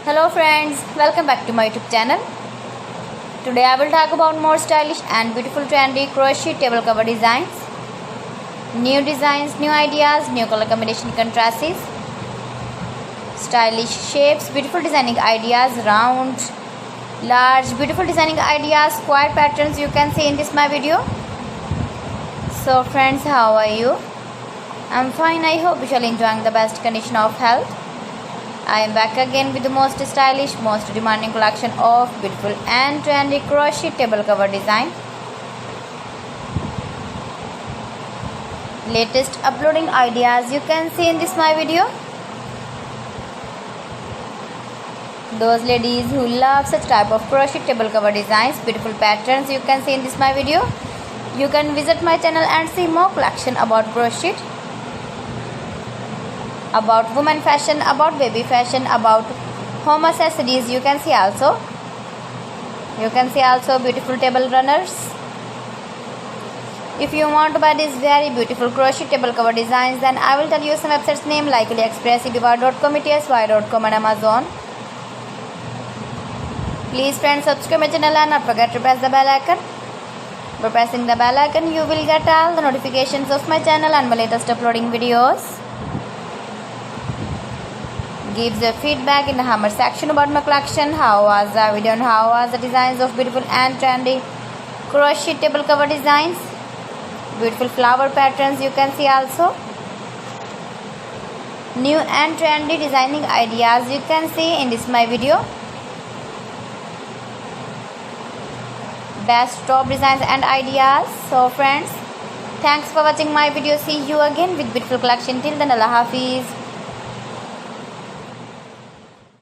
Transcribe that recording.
Hello friends, welcome back to my YouTube channel. Today I will talk about more stylish and beautiful trendy crochet table cover designs. New designs, new ideas, new color combination contrasts, stylish shapes, beautiful designing ideas, round, large, beautiful designing ideas, square patterns you can see in this my video. So friends, how are you? I'm fine. I hope you shall enjoying the best condition of health. I am back again with the most stylish, most demanding collection of beautiful and trendy crochet table cover design. Latest uploading ideas you can see in this my video. Those ladies who love such type of crochet table cover designs, beautiful patterns you can see in this my video. You can visit my channel and see more collection about crochet, about women fashion, about baby fashion, about home accessories. You can see also beautiful table runners. If you want to buy these very beautiful crochet table cover designs, then I will tell you some websites name like AliExpress, eBay.com, ETSY.com and Amazon. Please friends, subscribe my channel and not forget to press the bell icon. By pressing the bell icon, you will get all the notifications of my channel and my latest uploading videos. Give the feedback in the comment section about my collection. How was the video and how was the designs of beautiful and trendy crochet table cover designs, beautiful flower patterns you can see also, new and trendy designing ideas you can see in this my video, best top designs and ideas. So friends, thanks for watching my video. See you again with beautiful collection. Till then, Allah Hafiz.